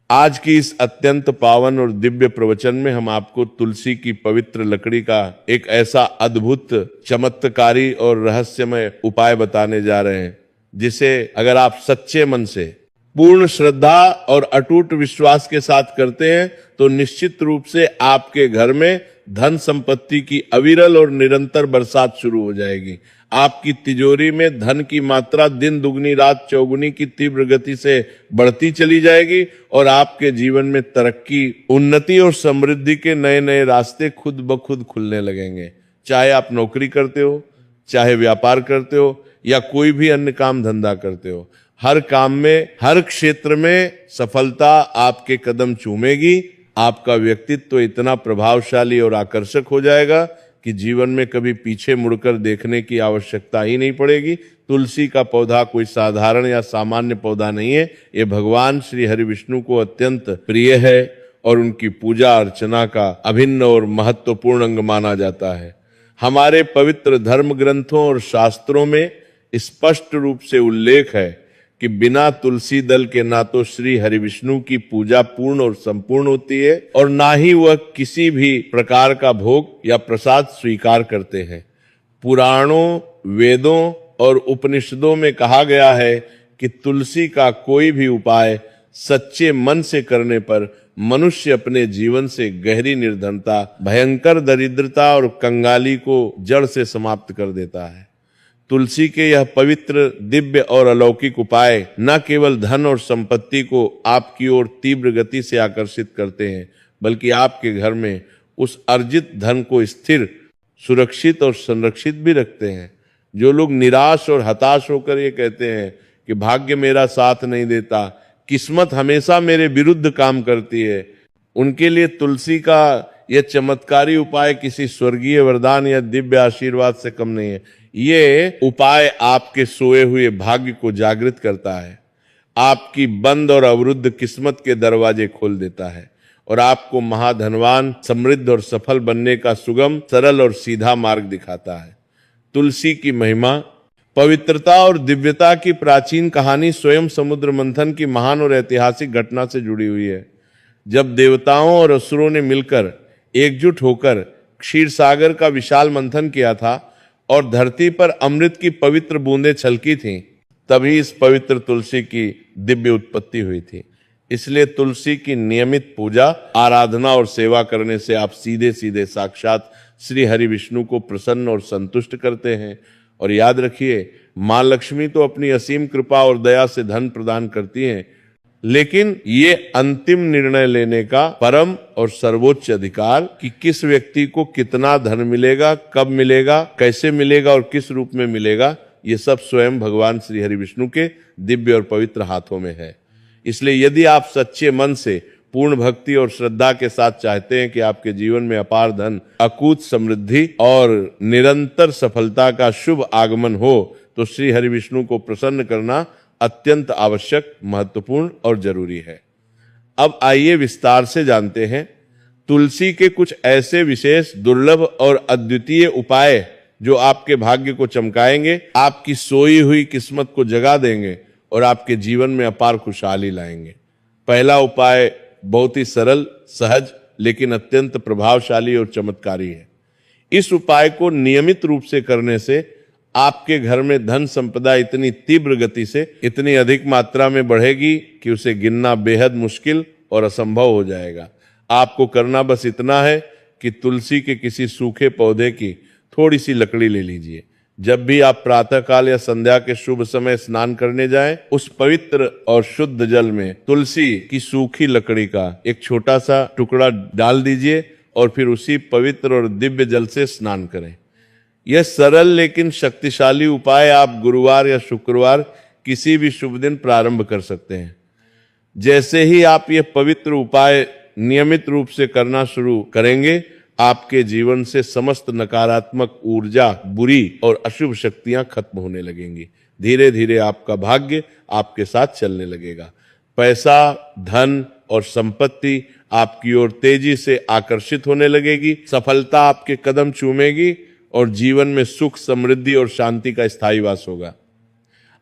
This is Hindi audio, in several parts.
आज की इस अत्यंत पावन और दिव्य प्रवचन में हम आपको तुलसी की पवित्र लकड़ी का एक ऐसा अद्भुत, चमत्कारी और रहस्यमय उपाय बताने जा रहे हैं, जिसे अगर आप सच्चे मन से, पूर्ण श्रद्धा और अटूट विश्वास के साथ करते हैं तो निश्चित रूप से आपके घर में धन संपत्ति की अविरल और निरंतर बरसात शुरू हो जाएगी। आपकी तिजोरी में धन की मात्रा दिन दुगनी रात चौगुनी की तीव्र गति से बढ़ती चली जाएगी और आपके जीवन में तरक्की, उन्नति और समृद्धि के नए नए रास्ते खुद ब खुद खुलने लगेंगे। चाहे आप नौकरी करते हो, चाहे व्यापार करते हो या कोई भी अन्य काम धंधा करते हो, हर काम में, हर क्षेत्र में सफलता आपके कदम चूमेगी। आपका व्यक्तित्व इतना प्रभावशाली और आकर्षक हो जाएगा कि जीवन में कभी पीछे मुड़कर देखने की आवश्यकता ही नहीं पड़ेगी। तुलसी का पौधा कोई साधारण या सामान्य पौधा नहीं है। ये भगवान श्री हरि विष्णु को अत्यंत प्रिय है और उनकी पूजा अर्चना का अभिन्न और महत्वपूर्ण अंग माना जाता है। हमारे पवित्र धर्म ग्रंथों और शास्त्रों में स्पष्ट रूप से उल्लेख है कि बिना तुलसी दल के ना तो श्री हरि विष्णु की पूजा पूर्ण और संपूर्ण होती है और ना ही वह किसी भी प्रकार का भोग या प्रसाद स्वीकार करते हैं। पुराणों, वेदों और उपनिषदों में कहा गया है कि तुलसी का कोई भी उपाय सच्चे मन से करने पर मनुष्य अपने जीवन से गहरी निर्धनता, भयंकर दरिद्रता और कंगाली को जड़ से समाप्त कर देता है। तुलसी के यह पवित्र, दिव्य और अलौकिक उपाय न केवल धन और संपत्ति को आपकी ओर तीव्र गति से आकर्षित करते हैं, बल्कि आपके घर में उस अर्जित धन को स्थिर, सुरक्षित और संरक्षित भी रखते हैं। जो लोग निराश और हताश होकर ये कहते हैं कि भाग्य मेरा साथ नहीं देता, किस्मत हमेशा मेरे विरुद्ध काम करती है, उनके लिए तुलसी का यह चमत्कारी उपाय किसी स्वर्गीय वरदान या दिव्य आशीर्वाद से कम नहीं है। ये उपाय आपके सोए हुए भाग्य को जागृत करता है, आपकी बंद और अवरुद्ध किस्मत के दरवाजे खोल देता है और आपको महाधनवान, समृद्ध और सफल बनने का सुगम, सरल और सीधा मार्ग दिखाता है। तुलसी की महिमा, पवित्रता और दिव्यता की प्राचीन कहानी स्वयं समुद्र मंथन की महान और ऐतिहासिक घटना से जुड़ी हुई है। जब देवताओं और असुरों ने मिलकर एकजुट होकर क्षीर सागर का विशाल मंथन किया था और धरती पर अमृत की पवित्र बूंदें छलकी थीं, तभी इस पवित्र तुलसी की दिव्य उत्पत्ति हुई थी। इसलिए तुलसी की नियमित पूजा, आराधना और सेवा करने से आप सीधे सीधे साक्षात श्री हरि विष्णु को प्रसन्न और संतुष्ट करते हैं। और याद रखिए, मां लक्ष्मी तो अपनी असीम कृपा और दया से धन प्रदान करती हैं, लेकिन ये अंतिम निर्णय लेने का परम और सर्वोच्च अधिकार कि किस व्यक्ति को कितना धन मिलेगा, कब मिलेगा, कैसे मिलेगा और किस रूप में मिलेगा, ये सब स्वयं भगवान श्री हरि विष्णु के दिव्य और पवित्र हाथों में है। इसलिए यदि आप सच्चे मन से, पूर्ण भक्ति और श्रद्धा के साथ चाहते हैं कि आपके जीवन में अपार धन, अकूत समृद्धि और निरंतर सफलता का शुभ आगमन हो, तो श्री हरि विष्णु को प्रसन्न करना अत्यंत आवश्यक, महत्वपूर्ण और जरूरी है। अब आइए विस्तार से जानते हैं तुलसी के कुछ ऐसे विशेष, दुर्लभ और अद्वितीय उपाय जो आपके भाग्य को चमकाएंगे, आपकी सोई हुई किस्मत को जगा देंगे और आपके जीवन में अपार खुशहाली लाएंगे। पहला उपाय बहुत ही सरल, सहज लेकिन अत्यंत प्रभावशाली और चमत्कारी है। इस उपाय को नियमित रूप से करने से आपके घर में धन संपदा इतनी तीव्र गति से, इतनी अधिक मात्रा में बढ़ेगी कि उसे गिनना बेहद मुश्किल और असंभव हो जाएगा। आपको करना बस इतना है कि तुलसी के किसी सूखे पौधे की थोड़ी सी लकड़ी ले लीजिए। जब भी आप प्रातःकाल या संध्या के शुभ समय स्नान करने जाएं, उस पवित्र और शुद्ध जल में तुलसी की सूखी लकड़ी का एक छोटा सा टुकड़ा डाल दीजिए और फिर उसी पवित्र और दिव्य जल से स्नान करें। यह सरल लेकिन शक्तिशाली उपाय आप गुरुवार या शुक्रवार किसी भी शुभ दिन प्रारंभ कर सकते हैं। जैसे ही आप यह पवित्र उपाय नियमित रूप से करना शुरू करेंगे, आपके जीवन से समस्त नकारात्मक ऊर्जा, बुरी और अशुभ शक्तियां खत्म होने लगेंगी। धीरे धीरे आपका भाग्य आपके साथ चलने लगेगा। पैसा, धन और संपत्ति आपकी ओर तेजी से आकर्षित होने लगेगी। सफलता आपके कदम चूमेगी और जीवन में सुख, समृद्धि और शांति का स्थायी वास होगा।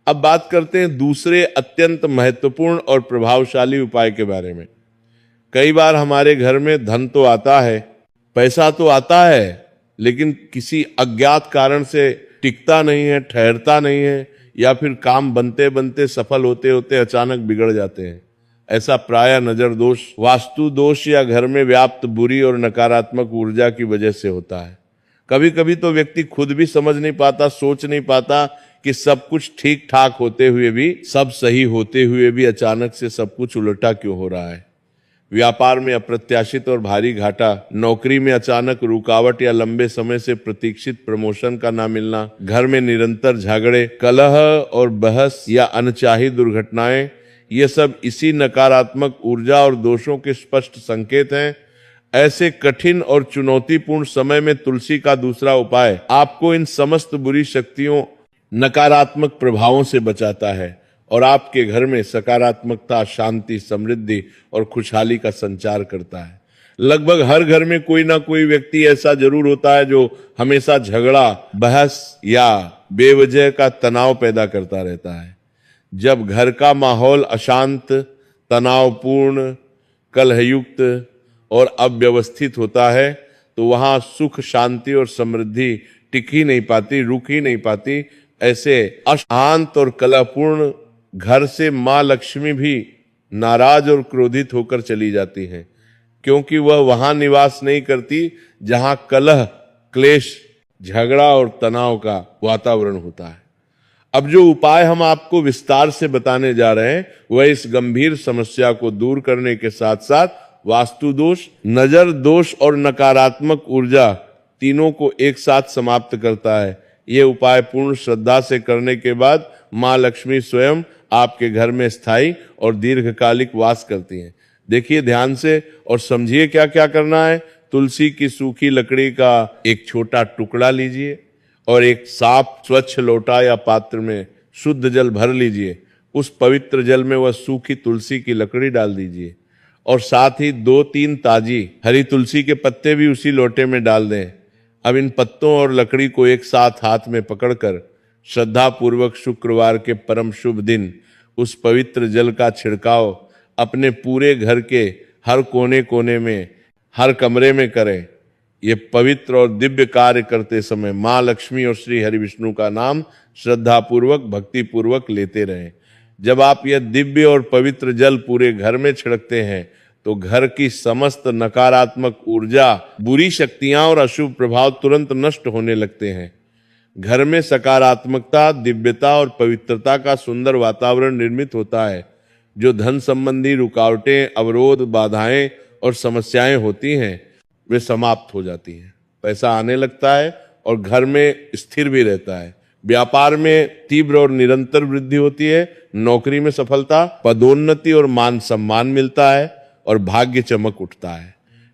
अब बात करते हैं दूसरे अत्यंत महत्वपूर्ण और प्रभावशाली उपाय के बारे में। कई बार हमारे घर में धन तो आता है, पैसा तो आता है, लेकिन किसी अज्ञात कारण से टिकता नहीं है, ठहरता नहीं है, या फिर काम बनते बनते सफल होते होते अचानक बिगड़ जाते हैं। ऐसा प्रायः नजर दोष, वास्तु दोष या घर में व्याप्त बुरी और नकारात्मक ऊर्जा की वजह से होता है। कभी कभी तो व्यक्ति खुद भी समझ नहीं पाता, सोच नहीं पाता कि सब कुछ ठीक ठाक होते हुए भी, सब सही होते हुए भी अचानक से सब कुछ उल्टा क्यों हो रहा है। व्यापार में अप्रत्याशित और भारी घाटा, नौकरी में अचानक रुकावट या लंबे समय से प्रतीक्षित प्रमोशन का ना मिलना, घर में निरंतर झगड़े, कलह और बहस या अनचाही दुर्घटनाएं, ये सब इसी नकारात्मक ऊर्जा और दोषों के स्पष्ट संकेत हैं। ऐसे कठिन और चुनौतीपूर्ण समय में तुलसी का दूसरा उपाय आपको इन समस्त बुरी शक्तियों, नकारात्मक प्रभावों से बचाता है और आपके घर में सकारात्मकता, शांति, समृद्धि और खुशहाली का संचार करता है। लगभग हर घर में कोई ना कोई व्यक्ति ऐसा जरूर होता है जो हमेशा झगड़ा, बहस या बेवजह का तनाव पैदा करता रहता है। जब घर का माहौल अशांत, तनावपूर्ण, कलहयुक्त और अव्यवस्थित होता है तो वहां सुख, शांति और समृद्धि टिक ही नहीं पाती, रुक ही नहीं पाती। ऐसे अशांत और कलहपूर्ण घर से मां लक्ष्मी भी नाराज और क्रोधित होकर चली जाती हैं, क्योंकि वह वहां निवास नहीं करती जहां कलह, क्लेश, झगड़ा और तनाव का वातावरण होता है। अब जो उपाय हम आपको विस्तार से बताने जा रहे हैं वह इस गंभीर समस्या को दूर करने के साथ साथ वास्तु दोष, नजर दोष और नकारात्मक ऊर्जा तीनों को एक साथ समाप्त करता है। ये उपाय पूर्ण श्रद्धा से करने के बाद मां लक्ष्मी स्वयं आपके घर में स्थायी और दीर्घकालिक वास करती हैं। देखिए ध्यान से और समझिए क्या क्या करना है। तुलसी की सूखी लकड़ी का एक छोटा टुकड़ा लीजिए और एक साफ स्वच्छ लोटा या पात्र में शुद्ध जल भर लीजिए। उस पवित्र जल में वह सूखी तुलसी की लकड़ी डाल दीजिए और साथ ही 2-3 ताजी हरी तुलसी के पत्ते भी उसी लोटे में डाल दें। अब इन पत्तों और लकड़ी को एक साथ हाथ में पकड़कर श्रद्धा पूर्वक शुक्रवार के परम शुभ दिन उस पवित्र जल का छिड़काव अपने पूरे घर के हर कोने कोने में, हर कमरे में करें। ये पवित्र और दिव्य कार्य करते समय मां लक्ष्मी और श्री हरि विष्णु का नाम श्रद्धा पूर्वक, भक्ति पूर्वक लेते रहें। जब आप यह दिव्य और पवित्र जल पूरे घर में छिड़कते हैं तो घर की समस्त नकारात्मक ऊर्जा, बुरी शक्तियां और अशुभ प्रभाव तुरंत नष्ट होने लगते हैं। घर में सकारात्मकता, दिव्यता और पवित्रता का सुंदर वातावरण निर्मित होता है। जो धन संबंधी रुकावटें, अवरोध, बाधाएं और समस्याएं होती हैं वे समाप्त हो जाती हैं। पैसा आने लगता है और घर में स्थिर भी रहता है। व्यापार में तीव्र और निरंतर वृद्धि होती है। नौकरी में सफलता, पदोन्नति और मान सम्मान मिलता है और भाग्य चमक उठता है।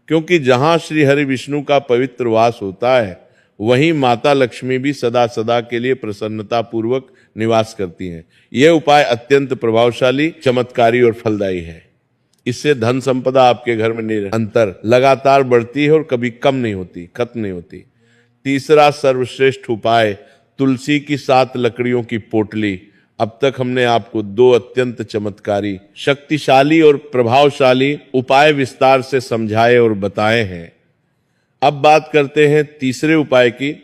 क्योंकि जहां श्री हरि विष्णु का पवित्र वास होता है वहीं माता लक्ष्मी भी सदा सदा के लिए प्रसन्नता पूर्वक निवास करती हैं। यह उपाय अत्यंत प्रभावशाली, चमत्कारी और फलदायी है। इससे धन संपदा आपके घर में निरंतर लगातार बढ़ती है और कभी कम नहीं होती, खत्म नहीं होती। तीसरा सर्वश्रेष्ठ उपाय तुलसी की 7 लकड़ियों की पोटली। अब तक हमने आपको 2 अत्यंत चमत्कारी, शक्तिशाली और प्रभावशाली उपाय विस्तार से समझाए और बताए हैं। अब बात करते हैं तीसरे उपाय की,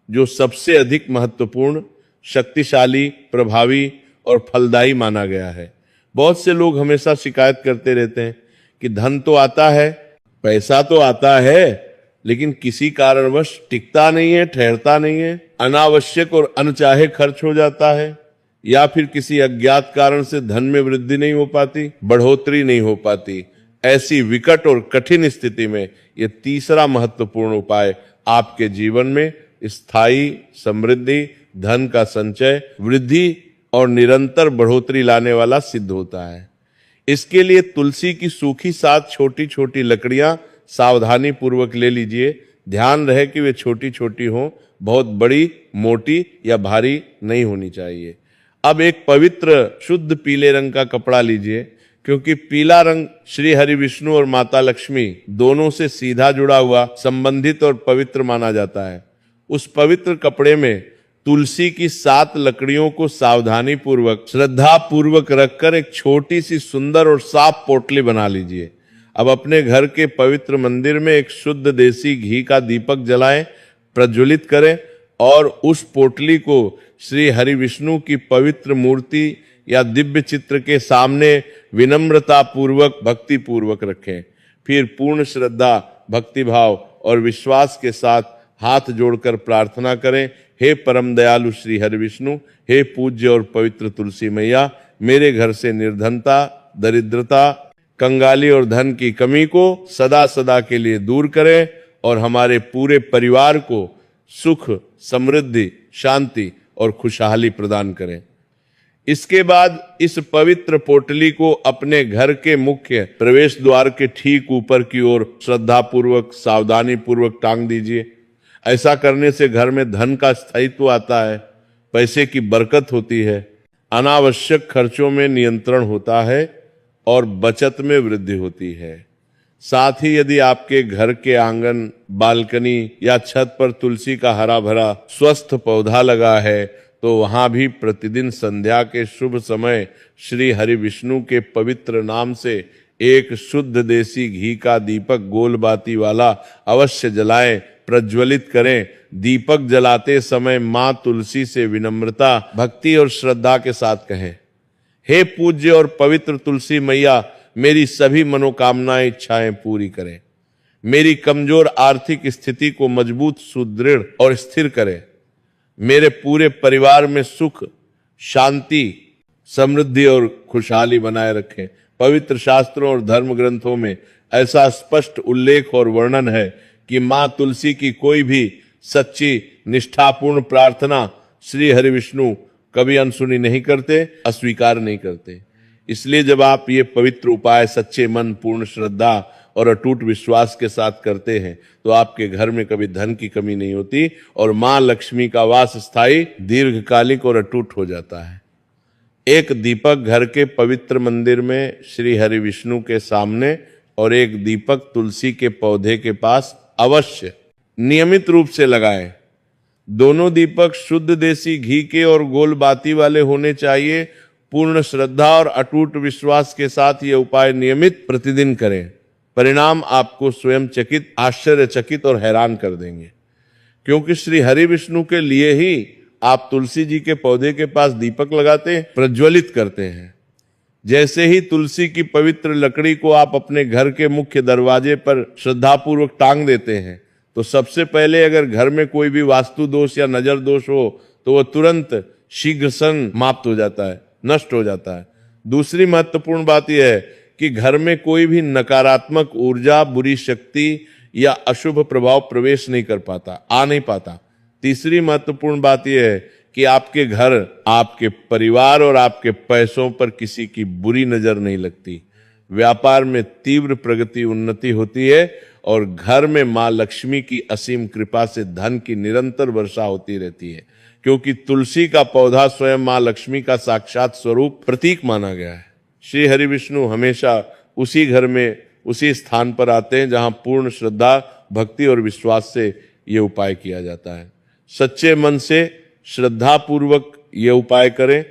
जो सबसे अधिक महत्वपूर्ण, शक्तिशाली, प्रभावी और फलदायी माना गया है। बहुत से लोग हमेशा शिकायत करते रहते हैं कि धन तो आता है, पैसा तो आता है, लेकिन किसी कारणवश टिकता नहीं है, ठहरता नहीं है, अनावश्यक और अनचाहे खर्च हो जाता है, या फिर किसी अज्ञात कारण से धन में वृद्धि नहीं हो पाती, बढ़ोतरी नहीं हो पाती। ऐसी विकट और कठिन स्थिति में यह तीसरा महत्वपूर्ण उपाय आपके जीवन में स्थायी समृद्धि, धन का संचय, वृद्धि और निरंतर बढ़ोतरी लाने वाला सिद्ध होता है। इसके लिए तुलसी की सूखी 7 छोटी छोटी लकड़ियां सावधानी पूर्वक ले लीजिए। ध्यान रहे कि वे छोटी छोटी हों, बहुत बड़ी, मोटी या भारी नहीं होनी चाहिए। अब एक पवित्र शुद्ध पीले रंग का कपड़ा लीजिए, क्योंकि पीला रंग श्री हरि विष्णु और माता लक्ष्मी दोनों से सीधा जुड़ा हुआ, संबंधित और पवित्र माना जाता है। उस पवित्र कपड़े में तुलसी की 7 लकड़ियों को सावधानी पूर्वक, श्रद्धा पूर्वक रखकर एक छोटी सी सुंदर और साफ पोटली बना लीजिए। अब अपने घर के पवित्र मंदिर में एक शुद्ध देसी घी का दीपक जलाएं, प्रज्वलित करें और उस पोटली को श्री हरि विष्णु की पवित्र मूर्ति या दिव्य चित्र के सामने विनम्रता पूर्वक भक्ति पूर्वक रखें। फिर पूर्ण श्रद्धा, भक्तिभाव और विश्वास के साथ हाथ जोड़कर प्रार्थना करें, हे परम दयालु श्री हरि विष्णु, हे पूज्य और पवित्र तुलसी मैया, मेरे घर से निर्धनता, दरिद्रता, कंगाली और धन की कमी को सदा सदा के लिए दूर करें और हमारे पूरे परिवार को सुख, समृद्धि, शांति और खुशहाली प्रदान करें। इसके बाद इस पवित्र पोटली को अपने घर के मुख्य प्रवेश द्वार के ठीक ऊपर की ओर श्रद्धा पूर्वक, सावधानी पूर्वक टांग दीजिए। ऐसा करने से घर में धन का स्थायित्व आता है, पैसे की बरकत होती है, अनावश्यक खर्चों में नियंत्रण होता है और बचत में वृद्धि होती है। साथ ही यदि आपके घर के आंगन, बालकनी या छत पर तुलसी का हरा भरा स्वस्थ पौधा लगा है तो वहां भी प्रतिदिन संध्या के शुभ समय श्री हरि विष्णु के पवित्र नाम से एक शुद्ध देसी घी का दीपक गोल बाती वाला अवश्य जलाएं, प्रज्वलित करें। दीपक जलाते समय मां तुलसी से विनम्रता, भक्ति और श्रद्धा के साथ कहें, हे पूज्य और पवित्र तुलसी मैया, मेरी सभी मनोकामनाएं, इच्छाएं पूरी करें। मेरी कमजोर आर्थिक स्थिति को मजबूत, सुदृढ़ और स्थिर करें। मेरे पूरे परिवार में सुख, शांति, समृद्धि और खुशहाली बनाए रखें। पवित्र शास्त्रों और धर्म ग्रंथों में ऐसा स्पष्ट उल्लेख और वर्णन है कि मां तुलसी की कोई भी सच्ची निष्ठापूर्ण प्रार्थना श्री हरि विष्णु कभी अनसुनी नहीं करते, अस्वीकार नहीं करते। इसलिए जब आप ये पवित्र उपाय सच्चे मन, पूर्ण श्रद्धा और अटूट विश्वास के साथ करते हैं तो आपके घर में कभी धन की कमी नहीं होती और मां लक्ष्मी का वास स्थायी, दीर्घकालिक और अटूट हो जाता है। एक दीपक घर के पवित्र मंदिर में श्री हरि विष्णु के सामने और एक दीपक तुलसी के पौधे के पास अवश्य नियमित रूप से लगाएं। दोनों दीपक शुद्ध देसी घी के और गोल बाती वाले होने चाहिए। पूर्ण श्रद्धा और अटूट विश्वास के साथ ये उपाय नियमित प्रतिदिन करें। परिणाम आपको स्वयं चकित, आश्चर्यचकित और हैरान कर देंगे, क्योंकि श्री हरि विष्णु के लिए ही आप तुलसी जी के पौधे के पास दीपक लगाते हैं, प्रज्वलित करते हैं। जैसे ही तुलसी की पवित्र लकड़ी को आप अपने घर के मुख्य दरवाजे पर श्रद्धापूर्वक टांग देते हैं तो सबसे पहले अगर घर में कोई भी वास्तु दोष या नजर दोष हो तो वह तुरंत शीघ्र समाप्त हो जाता है, नष्ट हो जाता है। दूसरी महत्वपूर्ण बात यह है कि घर में कोई भी नकारात्मक ऊर्जा, बुरी शक्ति या अशुभ प्रभाव प्रवेश नहीं कर पाता, आ नहीं पाता। तीसरी महत्वपूर्ण बात यह है कि आपके घर, आपके परिवार और आपके पैसों पर किसी की बुरी नजर नहीं लगती। व्यापार में तीव्र प्रगति, उन्नति होती है और घर में मां लक्ष्मी की असीम कृपा से धन की निरंतर वर्षा होती रहती है, क्योंकि तुलसी का पौधा स्वयं मां लक्ष्मी का साक्षात स्वरूप, प्रतीक माना गया है। श्री हरि विष्णु हमेशा उसी घर में, उसी स्थान पर आते हैं जहां पूर्ण श्रद्धा, भक्ति और विश्वास से ये उपाय किया जाता है। सच्चे मन से श्रद्धा पूर्वक ये उपाय करें,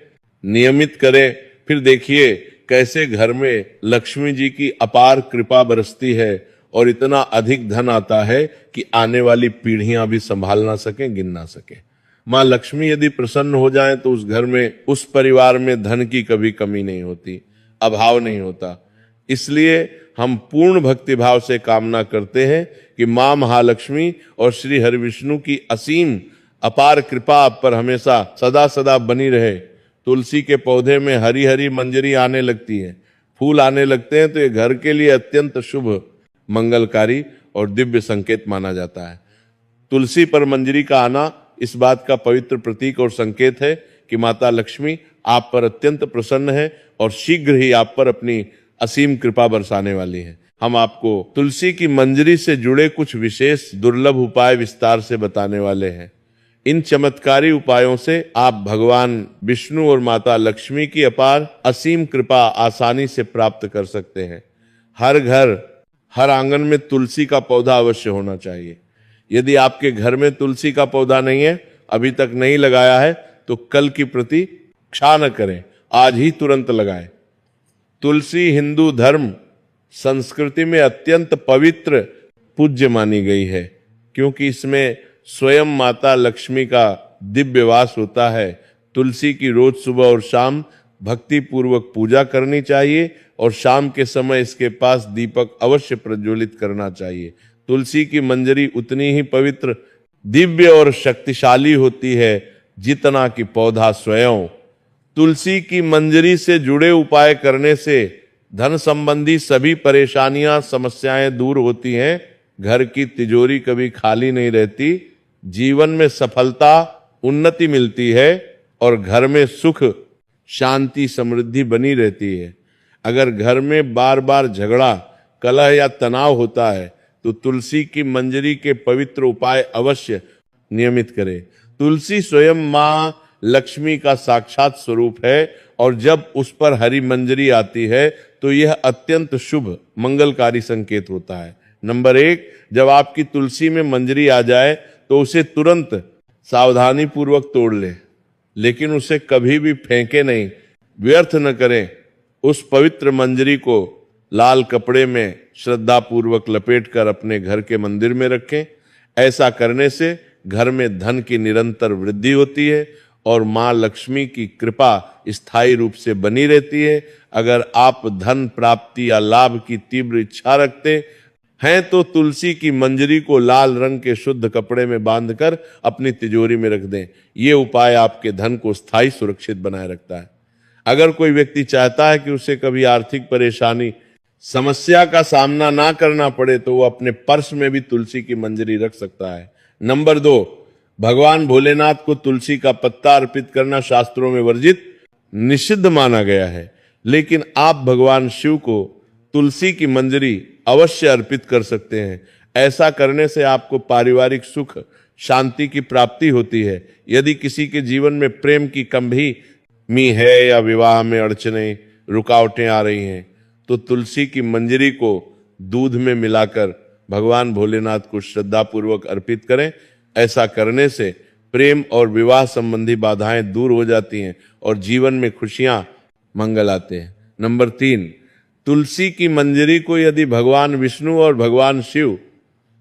नियमित करें, फिर देखिए कैसे घर में लक्ष्मी जी की अपार कृपा बरसती है और इतना अधिक धन आता है कि आने वाली पीढ़ियां भी संभाल ना सकें, गिन ना सकें। मां लक्ष्मी यदि प्रसन्न हो जाए तो उस घर में, उस परिवार में धन की कभी कमी नहीं होती, अभाव नहीं होता। इसलिए हम पूर्ण भक्ति भाव से कामना करते हैं कि मां महालक्ष्मी और श्री हरि विष्णु की असीम अपार कृपा आप पर हमेशा सदा सदा बनी रहे। तुलसी के पौधे में हरी हरी मंजरी आने लगती है, फूल आने लगते हैं तो ये घर के लिए अत्यंत शुभ, मंगलकारी और दिव्य संकेत माना जाता है। तुलसी पर मंजरी का आना इस बात का पवित्र प्रतीक और संकेत है कि माता लक्ष्मी आप पर अत्यंत प्रसन्न है और शीघ्र ही आप पर अपनी असीम कृपा बरसाने वाली है। हम आपको तुलसी की मंजरी से जुड़े कुछ विशेष दुर्लभ उपाय विस्तार से बताने वाले हैं। इन चमत्कारी उपायों से आप भगवान विष्णु और माता लक्ष्मी की अपार असीम कृपा आसानी से प्राप्त कर सकते हैं। हर घर, हर आंगन में तुलसी का पौधा अवश्य होना चाहिए। यदि आपके घर में तुलसी का पौधा नहीं है, अभी तक नहीं लगाया है, तो कल की प्रतीक्षा न करें, आज ही तुरंत लगाएं। तुलसी हिंदू धर्म संस्कृति में अत्यंत पवित्र पूज्य मानी गई है, क्योंकि इसमें स्वयं माता लक्ष्मी का दिव्य वास होता है। तुलसी की रोज सुबह और शाम भक्ति पूर्वक पूजा करनी चाहिए और शाम के समय इसके पास दीपक अवश्य प्रज्वलित करना चाहिए। तुलसी की मंजरी उतनी ही पवित्र, दिव्य और शक्तिशाली होती है जितना कि पौधा स्वयं। तुलसी की मंजरी से जुड़े उपाय करने से धन संबंधी सभी परेशानियां, समस्याएं दूर होती हैं। घर की तिजोरी कभी खाली नहीं रहती, जीवन में सफलता, उन्नति मिलती है और घर में सुख, शांति, समृद्धि बनी रहती है। अगर घर में बार बार झगड़ा, कलह या तनाव होता है तो तुलसी की मंजरी के पवित्र उपाय अवश्य नियमित करें। तुलसी स्वयं मां लक्ष्मी का साक्षात स्वरूप है और जब उस पर हरी मंजरी आती है तो यह अत्यंत शुभ, मंगलकारी संकेत होता है। नंबर 1, जब आपकी तुलसी में मंजरी आ जाए तो उसे तुरंत सावधानी पूर्वक तोड़ लें, लेकिन उसे कभी भी फेंके नहीं, व्यर्थ न करें। उस पवित्र मंजरी को लाल कपड़े में श्रद्धा पूर्वक लपेटकर अपने घर के मंदिर में रखें। ऐसा करने से घर में धन की निरंतर वृद्धि होती है और मां लक्ष्मी की कृपा स्थायी रूप से बनी रहती है। अगर आप धन प्राप्ति या लाभ की तीव्र इच्छा रखते हैं तो तुलसी की मंजरी को लाल रंग के शुद्ध कपड़े में बांधकर अपनी तिजोरी में रख दें। ये उपाय आपके धन को स्थायी सुरक्षित बनाए रखता है। अगर कोई व्यक्ति चाहता है कि उसे कभी आर्थिक परेशानी, समस्या का सामना ना करना पड़े तो वो अपने पर्स में भी तुलसी की मंजरी रख सकता है। नंबर 2, भगवान भोलेनाथ को तुलसी का पत्ता अर्पित करना शास्त्रों में वर्जित, निषिद्ध माना गया है, लेकिन आप भगवान शिव को तुलसी की मंजरी अवश्य अर्पित कर सकते हैं। ऐसा करने से आपको पारिवारिक सुख, शांति की प्राप्ति होती है। यदि किसी के जीवन में प्रेम की कमी है या विवाह में अड़चनें, रुकावटें आ रही हैं तो तुलसी की मंजरी को दूध में मिलाकर भगवान भोलेनाथ को श्रद्धापूर्वक अर्पित करें। ऐसा करने से प्रेम और विवाह संबंधी बाधाएं दूर हो जाती हैं और जीवन में खुशियां, मंगल आते हैं। नंबर 3, तुलसी की मंजरी को यदि भगवान विष्णु और भगवान शिव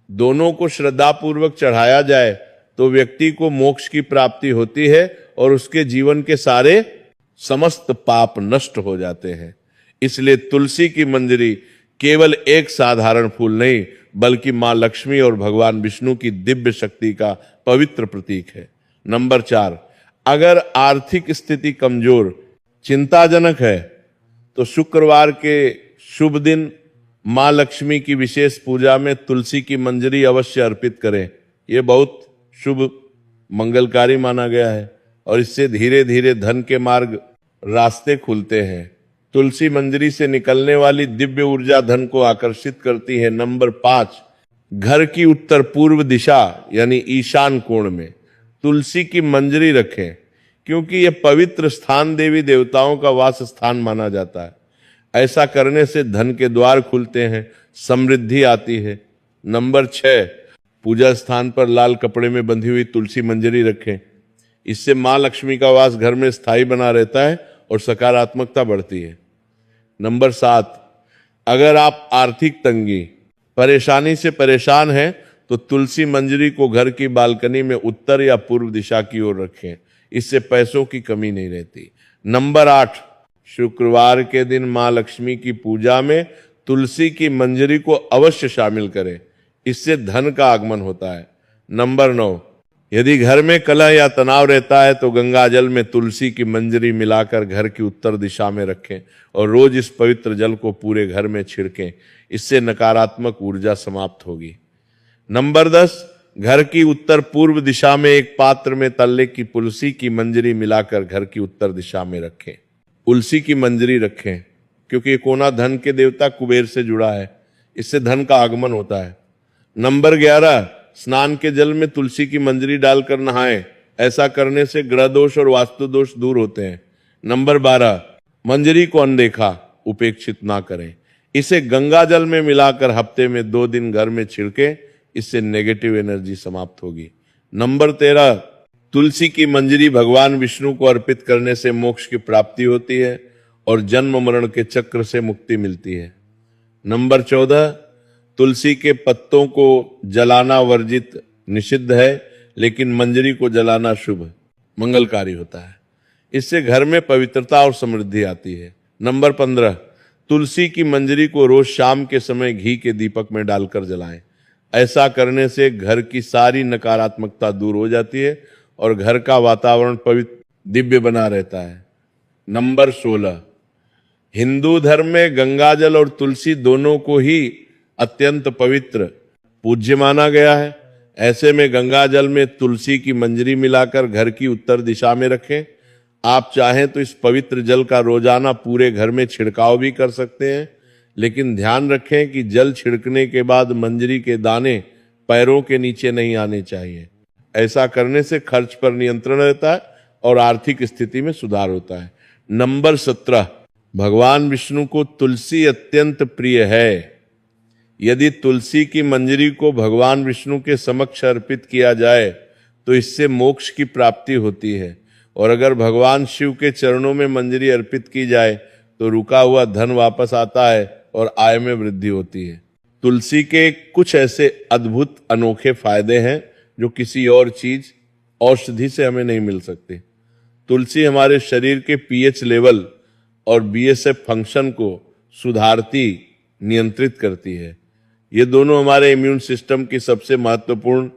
दोनों को श्रद्धापूर्वक चढ़ाया जाए तो व्यक्ति को मोक्ष की प्राप्ति होती है और उसके जीवन के सारे समस्त पाप नष्ट हो जाते हैं। इसलिए तुलसी की मंजरी केवल एक साधारण फूल नहीं, बल्कि मां लक्ष्मी और भगवान विष्णु की दिव्य शक्ति का पवित्र प्रतीक है। नंबर 4, अगर आर्थिक स्थिति कमजोर, चिंताजनक है तो शुक्रवार के शुभ दिन मां लक्ष्मी की विशेष पूजा में तुलसी की मंजरी अवश्य अर्पित करें। यह बहुत शुभ, मंगलकारी माना गया है और इससे धीरे धीरे धन के मार्ग, रास्ते खुलते हैं। तुलसी मंजरी से निकलने वाली दिव्य ऊर्जा धन को आकर्षित करती है। नंबर 5, घर की उत्तर पूर्व दिशा यानी ईशान कोण में तुलसी की मंजरी रखें, क्योंकि यह पवित्र स्थान देवी देवताओं का वास स्थान माना जाता है। ऐसा करने से धन के द्वार खुलते हैं, समृद्धि आती है। नंबर 6, पूजा स्थान पर लाल कपड़े में बंधी हुई तुलसी मंजरी रखें। इससे मां लक्ष्मी का वास घर में स्थायी बना रहता है और सकारात्मकता बढ़ती है। नंबर 7, अगर आप आर्थिक तंगी, परेशानी से परेशान हैं तो तुलसी मंजरी को घर की बालकनी में उत्तर या पूर्व दिशा की ओर रखें। इससे पैसों की कमी नहीं रहती। नंबर 8, शुक्रवार के दिन मां लक्ष्मी की पूजा में तुलसी की मंजरी को अवश्य शामिल करें। इससे धन का आगमन होता है। नंबर 9, यदि घर में कलह या तनाव रहता है तो गंगा जल में तुलसी की मंजरी मिलाकर घर की उत्तर दिशा में रखें और रोज इस पवित्र जल को पूरे घर में छिड़कें। इससे नकारात्मक ऊर्जा समाप्त होगी। नंबर 10, घर की उत्तर पूर्व दिशा में एक पात्र में तल्ले की तुलसी की मंजरी मिलाकर घर की उत्तर दिशा में रखें। तुलसी की मंजरी रखें क्योंकि ये कोना धन के देवता कुबेर से जुड़ा है, इससे धन का आगमन होता है। नंबर 11, स्नान के जल में तुलसी की मंजरी डालकर नहाएं। ऐसा करने से ग्रह दोष और वास्तु दोष दूर होते हैं। नंबर 12, मंजरी को अनदेखा, उपेक्षित ना करें। इसे गंगा जल में मिलाकर हफ्ते में 2 दिन घर में छिड़के, इससे नेगेटिव एनर्जी समाप्त होगी। नंबर 13, तुलसी की मंजरी भगवान विष्णु को अर्पित करने से मोक्ष की प्राप्ति होती है और जन्म मरण के चक्र से मुक्ति मिलती है। नंबर 14, तुलसी के पत्तों को जलाना वर्जित निषिद्ध है, लेकिन मंजरी को जलाना शुभ मंगलकारी होता है। इससे घर में पवित्रता और समृद्धि आती है। नंबर 15, तुलसी की मंजरी को रोज शाम के समय घी के दीपक में डालकर जलाएं। ऐसा करने से घर की सारी नकारात्मकता दूर हो जाती है और घर का वातावरण पवित्र दिव्य बना रहता है। नंबर 16, हिंदू धर्म में गंगाजल और तुलसी दोनों को ही अत्यंत पवित्र पूज्य माना गया है। ऐसे में गंगाजल में तुलसी की मंजरी मिलाकर घर की उत्तर दिशा में रखें। आप चाहें तो इस पवित्र जल का रोजाना पूरे घर में छिड़काव भी कर सकते हैं, लेकिन ध्यान रखें कि जल छिड़कने के बाद मंजरी के दाने पैरों के नीचे नहीं आने चाहिए। ऐसा करने से खर्च पर नियंत्रण रहता है और आर्थिक स्थिति में सुधार होता है। नंबर 17, भगवान विष्णु को तुलसी अत्यंत प्रिय है। यदि तुलसी की मंजरी को भगवान विष्णु के समक्ष अर्पित किया जाए तो इससे मोक्ष की प्राप्ति होती है, और अगर भगवान शिव के चरणों में मंजरी अर्पित की जाए तो रुका हुआ धन वापस आता है और आय में वृद्धि होती है। तुलसी के कुछ ऐसे अद्भुत अनोखे फायदे हैं जो किसी और चीज औषधि से हमें नहीं मिल सकते। तुलसी हमारे शरीर के पीएच लेवल और बीएसएफ फंक्शन को सुधारती, नियंत्रित करती है। ये दोनों हमारे इम्यून सिस्टम की सबसे महत्वपूर्ण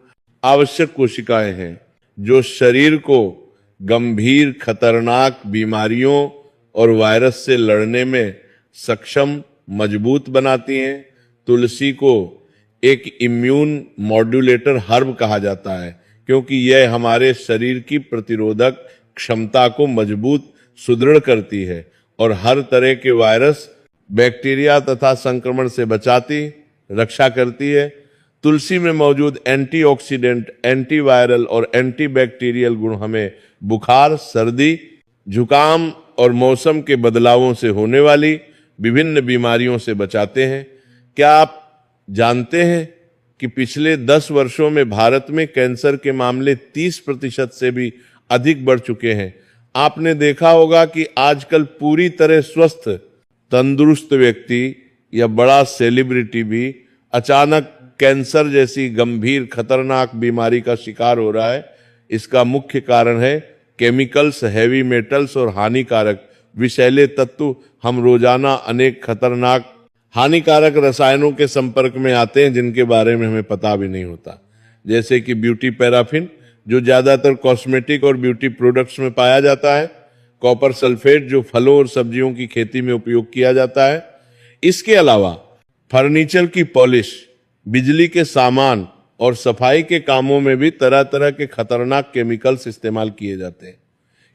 आवश्यक कोशिकाएं हैं जो शरीर को गंभीर खतरनाक बीमारियों और वायरस से लड़ने में सक्षम, मजबूत बनाती हैं। तुलसी को एक इम्यून मॉड्यूलेटर हर्ब कहा जाता है क्योंकि यह हमारे शरीर की प्रतिरोधक क्षमता को मजबूत, सुदृढ़ करती है और हर तरह के वायरस, बैक्टीरिया तथा संक्रमण से बचाती, रक्षा करती है। तुलसी में मौजूद एंटीऑक्सीडेंट, एंटीवायरल और एंटीबैक्टीरियल गुण हमें बुखार, सर्दी, जुकाम और मौसम के बदलावों से होने वाली विभिन्न बीमारियों से बचाते हैं। क्या आप जानते हैं कि पिछले 10 वर्षों में भारत में कैंसर के मामले 30% से भी अधिक बढ़ चुके हैं। आपने देखा होगा कि आजकल पूरी तरह स्वस्थ, तंदुरुस्त व्यक्ति या बड़ा सेलिब्रिटी भी अचानक कैंसर जैसी गंभीर खतरनाक बीमारी का शिकार हो रहा है। इसका मुख्य कारण है केमिकल्स, हैवी मेटल्स और हानिकारक विषैले तत्व। हम रोजाना अनेक खतरनाक हानिकारक रसायनों के संपर्क में आते हैं जिनके बारे में हमें पता भी नहीं होता, जैसे कि ब्यूटी पैराफिन जो ज्यादातर कॉस्मेटिक और ब्यूटी प्रोडक्ट्स में पाया जाता है, कॉपर सल्फेट जो फलों और सब्जियों की खेती में उपयोग किया जाता है। इसके अलावा फर्नीचर की पॉलिश, बिजली के सामान और सफाई के कामों में भी तरह तरह के खतरनाक केमिकल्स इस्तेमाल किए जाते हैं।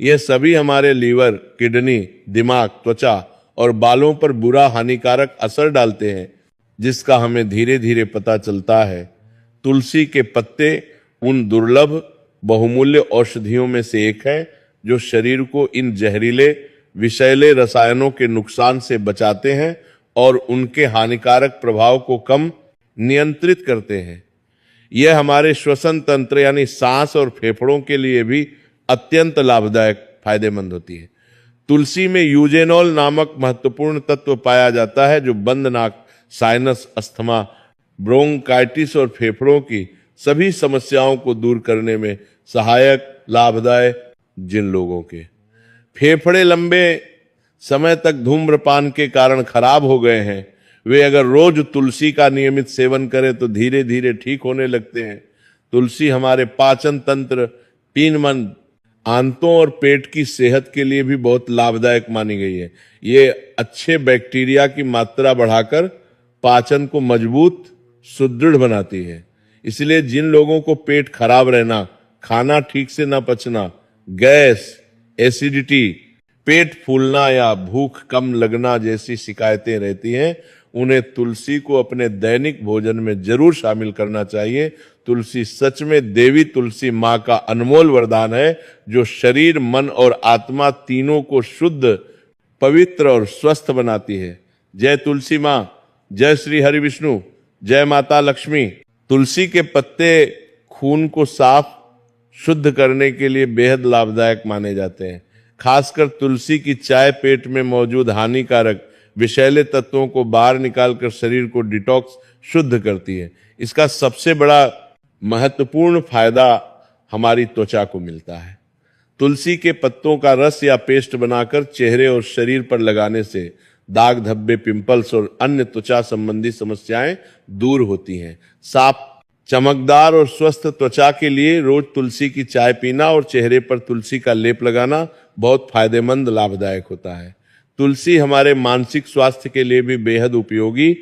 यह सभी हमारे लीवर, किडनी, दिमाग, त्वचा और बालों पर बुरा हानिकारक असर डालते हैं, जिसका हमें धीरे धीरे पता चलता है। तुलसी के पत्ते उन दुर्लभ बहुमूल्य औषधियों में से एक है जो शरीर को इन जहरीले विषैले रसायनों के नुकसान से बचाते हैं और उनके हानिकारक प्रभाव को कम नियंत्रित करते हैं। यह हमारे श्वसन तंत्र यानी सांस और फेफड़ों के लिए भी अत्यंत लाभदायक, फायदेमंद होती है। तुलसी में यूजेनॉल नामक महत्वपूर्ण तत्व पाया जाता है जो बंद नाक, साइनस, अस्थमा, ब्रोंकाइटिस और फेफड़ों की सभी समस्याओं को दूर करने में सहायक, लाभदायक। जिन लोगों के फेफड़े लंबे समय तक धूम्रपान के कारण खराब हो गए हैं, वे अगर रोज तुलसी का नियमित सेवन करें तो धीरे धीरे ठीक होने लगते हैं। तुलसी हमारे पाचन तंत्र, पीन मन, आंतों और पेट की सेहत के लिए भी बहुत लाभदायक मानी गई है। ये अच्छे बैक्टीरिया की मात्रा बढ़ाकर पाचन को मजबूत, सुदृढ़ बनाती है। इसलिए जिन लोगों को पेट खराब रहना, खाना ठीक से न पचना, गैस, एसिडिटी, पेट फूलना या भूख कम लगना जैसी शिकायतें रहती हैं, उन्हें तुलसी को अपने दैनिक भोजन में जरूर शामिल करना चाहिए। तुलसी सच में देवी तुलसी माँ का अनमोल वरदान है जो शरीर, मन और आत्मा तीनों को शुद्ध, पवित्र और स्वस्थ बनाती है। जय तुलसी माँ, जय श्री हरि विष्णु, जय माता लक्ष्मी। तुलसी के पत्ते खून को साफ, शुद्ध करने के लिए बेहद लाभदायक माने जाते हैं। खासकर तुलसी की चाय पेट में मौजूद हानिकारक विषैले तत्वों को बाहर निकालकर शरीर को डिटॉक्स शुद्ध करती है। इसका सबसे बड़ा महत्वपूर्ण फायदा हमारी त्वचा को मिलता है। तुलसी के पत्तों का रस या पेस्ट बनाकर चेहरे और शरीर पर लगाने से दाग धब्बे, पिंपल्स और अन्य त्वचा संबंधी समस्याएं दूर होती हैं। साफ, चमकदार और स्वस्थ त्वचा के लिए रोज तुलसी की चाय पीना और चेहरे पर तुलसी का लेप लगाना बहुत फायदेमंद, लाभदायक होता है। तुलसी हमारे मानसिक स्वास्थ्य के लिए भी बेहद उपयोगी,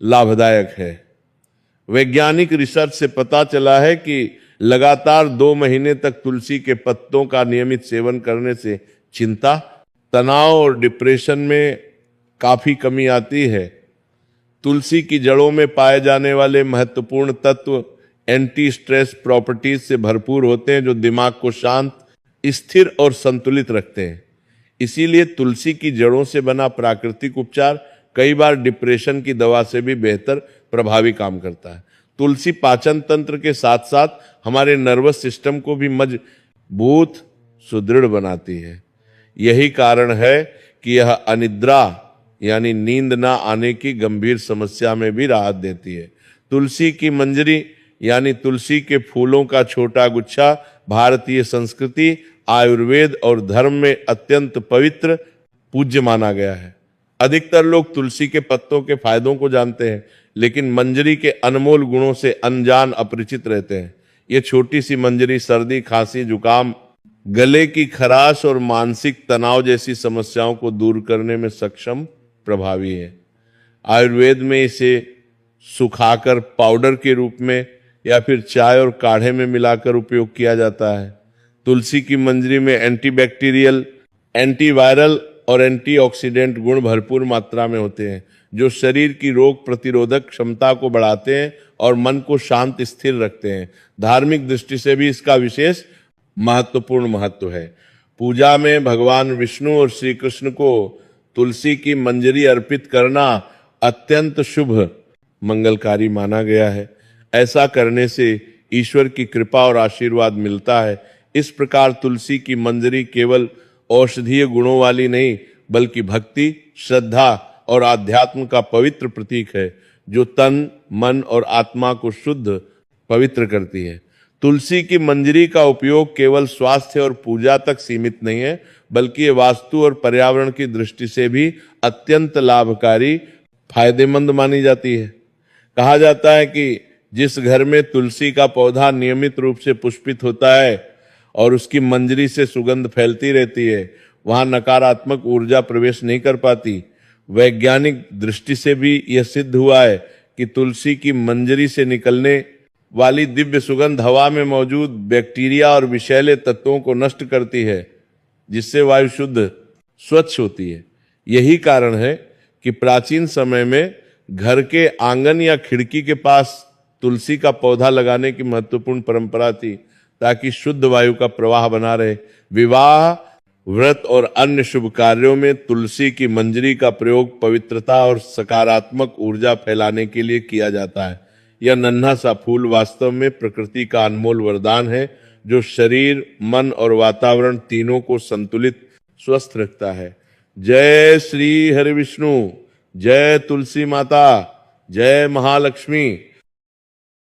लाभदायक है। वैज्ञानिक रिसर्च से पता चला है कि लगातार 2 महीने तक तुलसी के पत्तों का नियमित सेवन करने से चिंता, तनाव और डिप्रेशन में काफी कमी आती है। तुलसी की जड़ों में पाए जाने वाले महत्वपूर्ण तत्व एंटी स्ट्रेस प्रॉपर्टीज से भरपूर होते हैं, जो दिमाग को शांत, स्थिर और संतुलित रखते हैं। इसीलिए तुलसी की जड़ों से बना प्राकृतिक उपचार कई बार डिप्रेशन की दवा से भी बेहतर प्रभावी काम करता है। तुलसी पाचन तंत्र के साथ साथ हमारे नर्वस सिस्टम को भी मजबूत, सुदृढ़ बनाती है। यही कारण है कि यह अनिद्रा यानी नींद ना आने की गंभीर समस्या में भी राहत देती है। तुलसी की मंजरी यानी तुलसी के फूलों का छोटा गुच्छा भारतीय संस्कृति, आयुर्वेद और धर्म में अत्यंत पवित्र, पूज्य माना गया है। अधिकतर लोग तुलसी के पत्तों के फायदों को जानते हैं, लेकिन मंजरी के अनमोल गुणों से अनजान, अपरिचित रहते हैं। ये छोटी सी मंजरी सर्दी, खांसी, जुकाम, गले की खराश और मानसिक तनाव जैसी समस्याओं को दूर करने में सक्षम, प्रभावी है। आयुर्वेद में इसे सुखाकर पाउडर के रूप में या फिर चाय और काढ़े में मिलाकर उपयोग किया जाता है। तुलसी की मंजरी में एंटीबैक्टीरियल, एंटीवायरल और एंटीऑक्सीडेंट गुण भरपूर मात्रा में होते हैं, जो शरीर की रोग प्रतिरोधक क्षमता को बढ़ाते हैं और मन को शांत, स्थिर रखते हैं। धार्मिक दृष्टि से भी इसका विशेष महत्वपूर्ण महत्व है। पूजा में भगवान विष्णु और श्री कृष्ण को तुलसी की मंजरी अर्पित करना अत्यंत शुभ, मंगलकारी माना गया है। ऐसा करने से ईश्वर की कृपा और आशीर्वाद मिलता है। इस प्रकार तुलसी की मंजरी केवल औषधीय गुणों वाली नहीं, बल्कि भक्ति, श्रद्धा और आध्यात्म का पवित्र प्रतीक है, जो तन, मन और आत्मा को शुद्ध, पवित्र करती है। तुलसी की मंजरी का उपयोग केवल स्वास्थ्य और पूजा तक सीमित नहीं है, बल्कि ये वास्तु और पर्यावरण की दृष्टि से भी अत्यंत लाभकारी, फायदेमंद मानी जाती है। कहा जाता है कि जिस घर में तुलसी का पौधा नियमित रूप से पुष्पित होता है और उसकी मंजरी से सुगंध फैलती रहती है, वहां नकारात्मक ऊर्जा प्रवेश नहीं कर पाती। वैज्ञानिक दृष्टि से भी यह सिद्ध हुआ है कि तुलसी की मंजरी से निकलने वाली दिव्य सुगंध हवा में मौजूद बैक्टीरिया और विषैले तत्वों को नष्ट करती है, जिससे वायु शुद्ध, स्वच्छ होती है। यही कारण है कि प्राचीन समय में घर के आंगन या खिड़की के पास तुलसी का पौधा लगाने की महत्वपूर्ण परंपरा थी, ताकि शुद्ध वायु का प्रवाह बना रहे। विवाह, व्रत और अन्य शुभ कार्यों में तुलसी की मंजरी का प्रयोग पवित्रता और सकारात्मक ऊर्जा फैलाने के लिए किया जाता है। यह नन्हा सा फूल वास्तव में प्रकृति का अनमोल वरदान है, जो शरीर, मन और वातावरण तीनों को संतुलित, स्वस्थ रखता है। जय श्री हरि विष्णु, जय तुलसी माता, जय महालक्ष्मी।